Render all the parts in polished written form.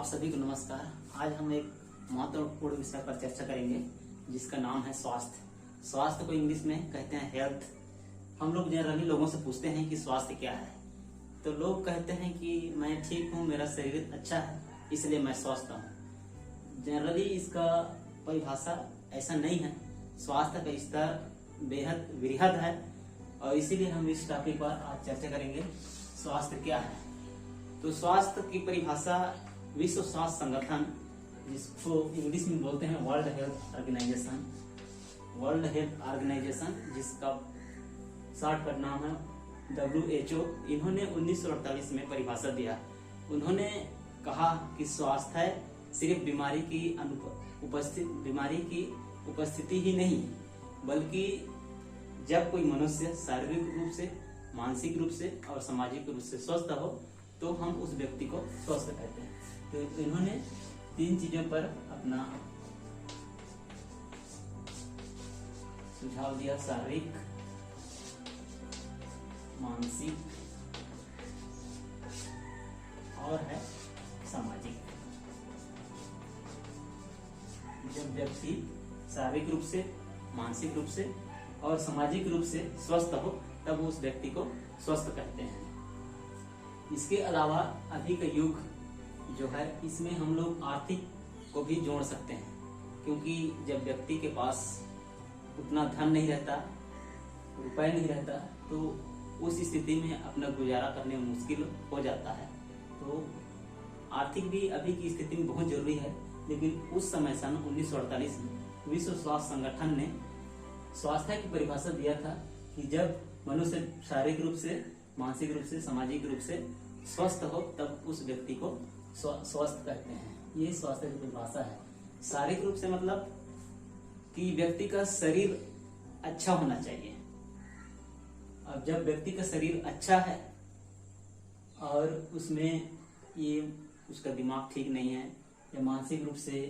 आप सभी को नमस्कार। आज हम एक महत्वपूर्ण विषय पर चर्चा करेंगे जिसका नाम है स्वास्थ्य। स्वास्थ्य को इंग्लिश में कहते हैं हेल्थ। हम लोग जनरली लोगों से पूछते हैं कि स्वास्थ्य क्या है, तो लोग कहते हैं कि मैं ठीक हूँ, मेरा शरीर अच्छा है, इसलिए मैं स्वस्थ हूँ। जनरली इसका परिभाषा ऐसा नहीं है। स्वास्थ्य का स्तर बेहद वृहद है और इसीलिए हम इस टॉपिक पर आज चर्चा करेंगे। स्वास्थ्य क्या है? तो स्वास्थ्य की परिभाषा विश्व स्वास्थ्य संगठन, जिसको इंग्लिश में बोलते हैं वर्ल्ड हेल्थ ऑर्गेनाइजेशन, जिसका शॉर्ट कट नाम है WHO, इन्होंने 1948 में परिभाषा दिया। उन्होंने कहा कि स्वास्थ्य सिर्फ बीमारी की उपस्थिति ही नहीं, बल्कि जब कोई मनुष्य शारीरिक रूप से, मानसिक रूप से और सामाजिक रूप से स्वस्थ हो तो हम उस व्यक्ति को स्वस्थ कहते हैं। तो इन्होंने 3 चीजों पर अपना सुझाव दिया: शारीरिक, मानसिक और है सामाजिक। जब व्यक्ति शारीरिक रूप से, मानसिक रूप से और सामाजिक रूप से स्वस्थ हो तब उस व्यक्ति को स्वस्थ कहते हैं। इसके अलावा अभी का युग जो है, इसमें हम लोग आर्थिक को भी जोड़ सकते हैं, क्योंकि जब व्यक्ति के पास उतना धन नहीं रहता, रुपए नहीं रहता, तो उस स्थिति में अपना गुजारा करने में मुश्किल हो जाता है। तो आर्थिक भी अभी की स्थिति में बहुत जरूरी है। लेकिन उस समय सन 1948 में विश्व स्वास्थ्य संगठन ने स्वास्थ्य की परिभाषा दिया था कि जब मनुष्य शारीरिक रूप से, मानसिक रूप से, सामाजिक रूप से स्वस्थ हो तब उस व्यक्ति को स्वस्थ कहते हैं। ये स्वास्थ्य की परिभाषा है। शारीरिक रूप से मतलब कि व्यक्ति का शरीर अच्छा होना चाहिए। अब जब व्यक्ति का शरीर अच्छा है और उसमें ये उसका दिमाग ठीक नहीं है या मानसिक रूप से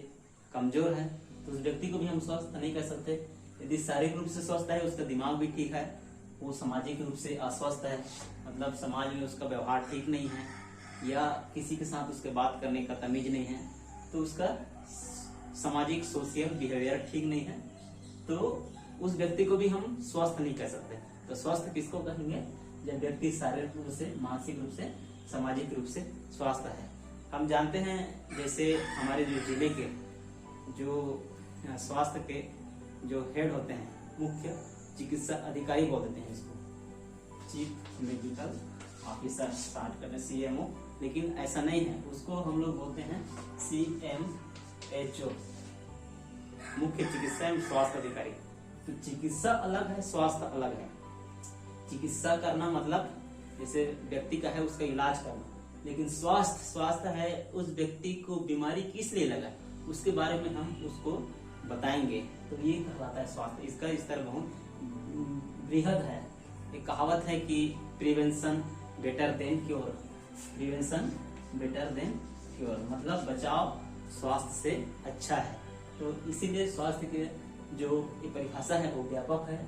कमजोर है तो उस व्यक्ति को भी हम स्वस्थ नहीं कह सकते। यदि शारीरिक रूप से स्वस्थ है, उसका दिमाग भी ठीक है, वो सामाजिक रूप से अस्वस्थ है, मतलब समाज में उसका व्यवहार ठीक नहीं है या किसी के साथ उसके बात करने का तमीज नहीं है, तो उसका सामाजिक सोशल बिहेवियर ठीक नहीं है, तो उस व्यक्ति को भी हम स्वस्थ नहीं कह सकते। तो स्वस्थ किसको कहेंगे? जब व्यक्ति शारीरिक रूप से, मानसिक रूप से, सामाजिक रूप से स्वस्थ है। हम जानते हैं जैसे हमारे जो जिले के जो स्वास्थ्य के जो हेड होते हैं, मुख्य चिकित्सा अधिकारी बोल देते हैं इसको, चीफ मेडिकल ऑफिसर, स्टार्ट करने CMO, लेकिन ऐसा नहीं है, उसको हम लोग बोलते हैं CMHO, मुख्य चिकित्सा एवं स्वास्थ्य अधिकारी। तो चिकित्सा अलग है, स्वास्थ्य अलग है। चिकित्सा करना मतलब जैसे व्यक्ति का है उसका इलाज करना, लेकिन स्वास्थ्य है उस व्यक्ति को बीमारी किस लिए लगा उसके बारे में हम उसको बताएंगे, तो ये कहलाता है स्वास्थ्य। इसका स्तर बहुत वृहद है। एक कहावत है कि prevention better than cure, prevention better than cure, मतलब बचाव स्वास्थ्य से अच्छा है। तो इसीलिए स्वास्थ्य के जो ये परिभाषा है वो व्यापक है।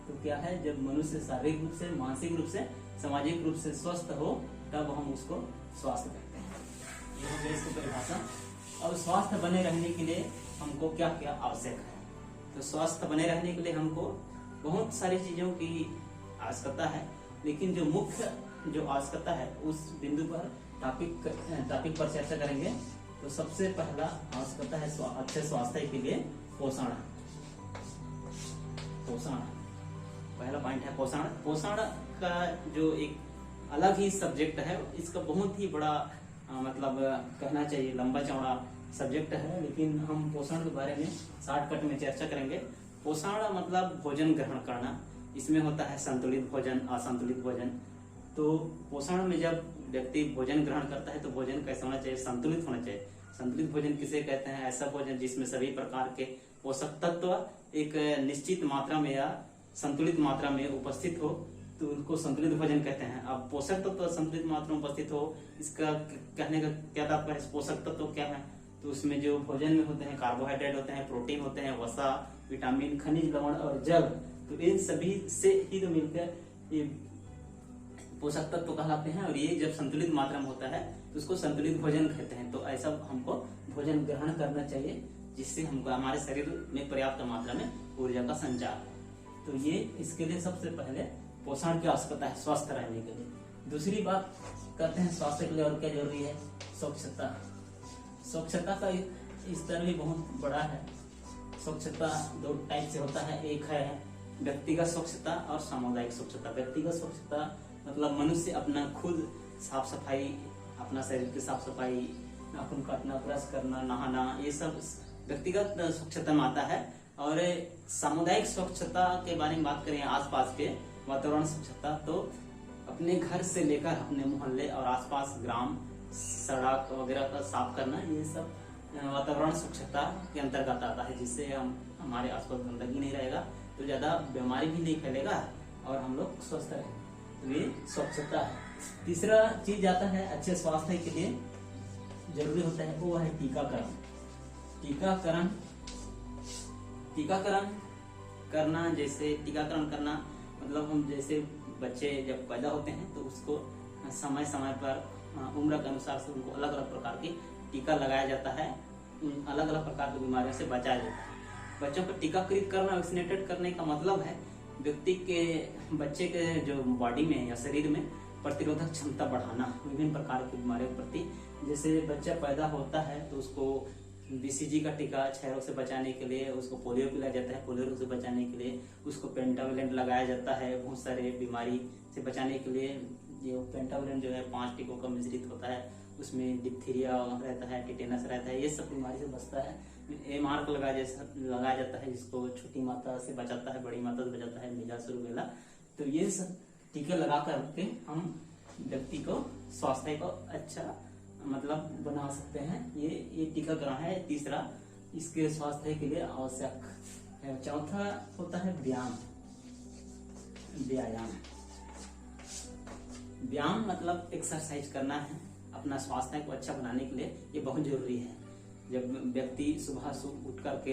तो क्या है? जब मनुष्य शारीरिक रूप से, मानसिक रूप से, सामाजिक रूप से स्वस्थ हो तब हम उसको स्वास्थ्य कहते हैं। ये हो गई इसकी परिभाषा। और स्वास्थ्य बने रहने के लिए हमको क्या क्या आवश्यक है? तो स्वास्थ्य बने रहने के लिए हमको बहुत सारी चीजों की आवश्यकता है, लेकिन जो मुख्य जो आवश्यकता है उस बिंदु पर टॉपिक पर चर्चा करेंगे। तो सबसे पहला आवश्यकता है अच्छे स्वास्थ्य के लिए पोषण। पहला पॉइंट है पोषण। पोषण का जो एक अलग ही सब्जेक्ट है, इसका बहुत ही बड़ा मतलब कहना चाहिए लंबा चौड़ा सब्जेक्ट है, लेकिन हम पोषण के बारे में शॉर्टकट में चर्चा करेंगे। पोषण मतलब भोजन ग्रहण करना। इसमें होता है संतुलित भोजन, असंतुलित भोजन। तो पोषण में जब व्यक्ति भोजन ग्रहण करता है तो भोजन कैसा होना चाहिए? संतुलित होना चाहिए। संतुलित भोजन किसे कहते हैं? ऐसा भोजन जिसमें सभी प्रकार के पोषक तत्व एक निश्चित मात्रा में या संतुलित मात्रा में उपस्थित हो, तो उनको संतुलित भोजन कहते हैं। अब पोषक तत्व संतुलित मात्रा में उपस्थित हो, इसका कहने का क्या तात्पर्य है? पोषक तत्व क्या है? तो उसमें जो भोजन में होते हैं कार्बोहाइड्रेट होते हैं, प्रोटीन होते हैं, वसा, विटामिन, खनिज लवण और जल। तो इन सभी से ही तो मिलकर ये पोषक तत्व कहलाते हैं, और ये जब संतुलित मात्रा में होता है तो उसको संतुलित भोजन कहते हैं। तो ऐसा हमको भोजन ग्रहण करना चाहिए जिससे हमको हमारे शरीर में पर्याप्त मात्रा में ऊर्जा का संचार हो। तो ये इसके लिए सबसे पहले पोषण की आवश्यकता है स्वस्थ रहने के लिए। दूसरी बात करते हैं स्वास्थ्य के लिए और क्या जरूरी है, स्वच्छता। स्वच्छता का स्तर भी बहुत बड़ा है। स्वच्छता दो टाइप से होता है, एक है व्यक्तिगत स्वच्छता और सामुदायिक स्वच्छता। व्यक्तिगत स्वच्छता मतलब मनुष्य अपना खुद साफ सफाई, अपना शरीर की साफ सफाई, नाखून काटना, ब्रश करना, नहाना, ये सब व्यक्तिगत स्वच्छता में आता है। और सामुदायिक स्वच्छता के बारे में बात करें, आसपास के वातावरण स्वच्छता, तो अपने घर से लेकर अपने मोहल्ले और आसपास ग्राम, सड़क वगैरह का साफ करना, ये सब वातावरण स्वच्छता के अंतर्गत आता है, जिससे हमारे आसपास गंदगी नहीं रहेगा तो ज्यादा बीमारी भी नहीं फैलेगा और हम लोग स्वस्थ रहेंगे। तो ये स्वच्छता है। तीसरा चीज आता है अच्छे स्वास्थ्य के लिए जरूरी होता है, वो है टीकाकरण। टीकाकरण करना, जैसे टीकाकरण करना मतलब हम जैसे बच्चे जब पैदा होते हैं तो उसको समय समय पर उम्र के अनुसार से उनको अलग अलग प्रकार की टीका लगाया जाता है, अलग अलग प्रकार की बीमारियों से बचाया जाता है। बच्चों को टीकाकृत करना, वैक्सीनेटेड करने का मतलब है व्यक्ति के, बच्चे के जो बॉडी में या शरीर में प्रतिरोधक क्षमता बढ़ाना विभिन्न प्रकार की बीमारियों के प्रति। जैसे बच्चा पैदा होता है तो उसको BCG का टीका क्षय रोग से बचाने के लिए, उसको पोलियो पिलाया जाता है पोलियो रोग से बचाने के लिए, उसको पेंटावलेंट लगाया जाता है बहुत सारे बीमारी से बचाने के लिए। जो पेंटावलेंट जो है 5 टीकों का मिश्रित होता है, उसमें डिप्थीरिया रहता है, टिटेनस रहता है, ये सब बीमारी से बचता है। MR लगाया जाता है जिसको छोटी मात्रा से बचाता है, बड़ी मात्रा से बचाता है, मीजल्स, रूबेला। तो ये सब टीके लगा करके हम व्यक्ति को स्वास्थ्य को अच्छा मतलब बना सकते हैं। ये टीकाकरण है तीसरा, इसके स्वास्थ्य के लिए आवश्यक है। चौथा होता है व्यायाम मतलब एक्सरसाइज करना है अपना स्वास्थ्य को अच्छा बनाने के लिए, ये बहुत जरूरी है। जब व्यक्ति सुबह उठ करके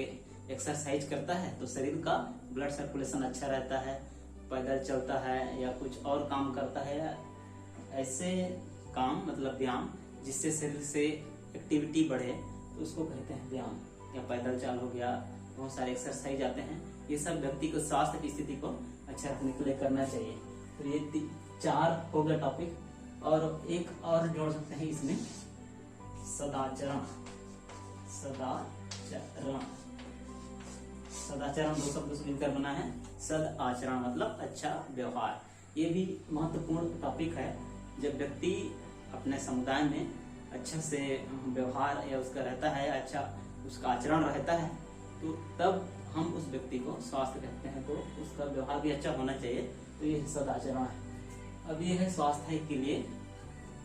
एक्सरसाइज करता है तो शरीर का ब्लड सर्कुलेशन अच्छा रहता है, पैदल चलता है या कुछ और काम करता है, ऐसे काम मतलब व्यायाम जिससे शरीर से एक्टिविटी बढ़े तो उसको कहते हैं व्यायाम। या पैदल चाल हो गया, बहुत सारे एक्सरसाइज आते हैं, ये सब व्यक्ति को स्वास्थ्य की स्थिति को अच्छा रखने के लिए करना चाहिए। तो ये 4 हो गया टॉपिक। और एक और जोड़ सकते हैं इसमें, सदाचरण। सदाचरण 2 शब्द से मिलकर बना है। सद आचरण मतलब अच्छा व्यवहार। ये भी महत्वपूर्ण टॉपिक है। जब व्यक्ति अपने समुदाय में अच्छा से व्यवहार या उसका रहता है, अच्छा उसका आचरण रहता है, तो तब हम उस व्यक्ति को स्वास्थ्य कहते हैं। तो उसका व्यवहार भी अच्छा होना चाहिए, तो ये सदाचरण है। अब ये है स्वास्थ्य के लिए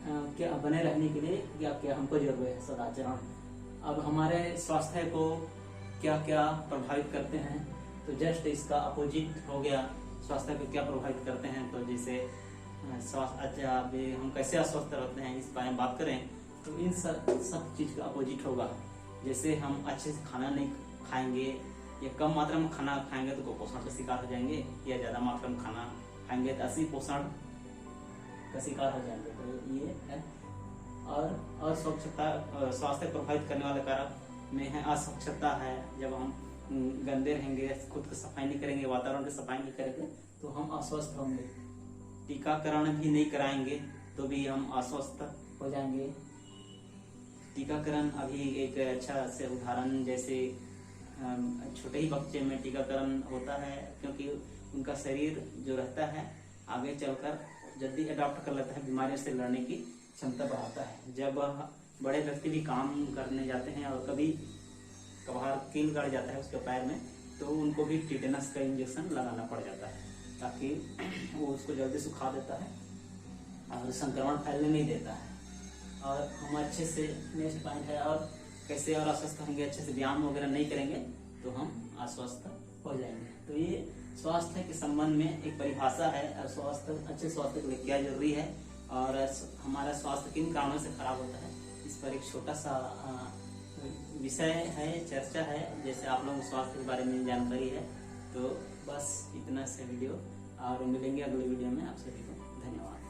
क्या बने रहने के लिए क्या क्या हमको जरूरत है, सदाचरण। अब हमारे स्वास्थ्य को क्या क्या प्रभावित करते हैं, तो जस्ट इसका अपोजिट हो गया। स्वास्थ्य को क्या प्रभावित करते हैं, तो जैसे स्वास्थ्य अच्छा हम कैसे अस्वस्थ रहते हैं इस बारे में बात करें तो इन सब चीज का अपोजिट होगा। जैसे हम अच्छे से खाना नहीं खाएंगे या कम मात्रा में खाना खाएंगे तो कुपोषण का शिकार हो जाएंगे, या ज्यादा मात्रा में खाना खाएंगे तो अतिपोषण का शिकार हो जाएंगे। तो ये है। और स्वच्छता, स्वास्थ्य प्रभावित करने वाले कारक में है अस्वच्छता है। जब हम गंदे रहेंगे, खुद की सफाई नहीं करेंगे, वातावरण की सफाई नहीं करेंगे तो हम अस्वस्थ होंगे। टीकाकरण भी नहीं कराएंगे तो भी हम अस्वस्थ हो जाएंगे। टीकाकरण अभी एक अच्छा से उदाहरण, जैसे छोटे ही बच्चे में टीकाकरण होता है क्योंकि उनका शरीर जो रहता है आगे चलकर जल्दी अडॉप्ट कर लेता है, बीमारियों से लड़ने की क्षमता बढ़ाता है। जब बड़े व्यक्ति भी काम करने जाते हैं और कभी कभार कील गड़ जाता है उसके पैर में, तो उनको भी टिटेनस का इंजेक्शन लगाना पड़ जाता है ताकि वो उसको जल्दी सुखा देता है और संक्रमण फैलने नहीं देता है। और हम अच्छे से नेक्स्ट पॉइंट है, और कैसे और अस्वस्थ होंगे, अच्छे से व्यायाम वगैरह नहीं करेंगे तो हम अस्वस्थ हो जाएंगे। तो ये स्वास्थ्य के संबंध में एक परिभाषा है, और स्वास्थ्य, अच्छे स्वास्थ्य के लिए क्या जरूरी है और हमारा स्वास्थ्य किन कारणों से खराब होता है, इस पर एक छोटा सा विषय है, चर्चा है। जैसे आप लोगों को स्वास्थ्य के बारे में जानकारी है, तो बस इतना से वीडियो, और मिलेंगे अगले वीडियो में। आप सभी को धन्यवाद।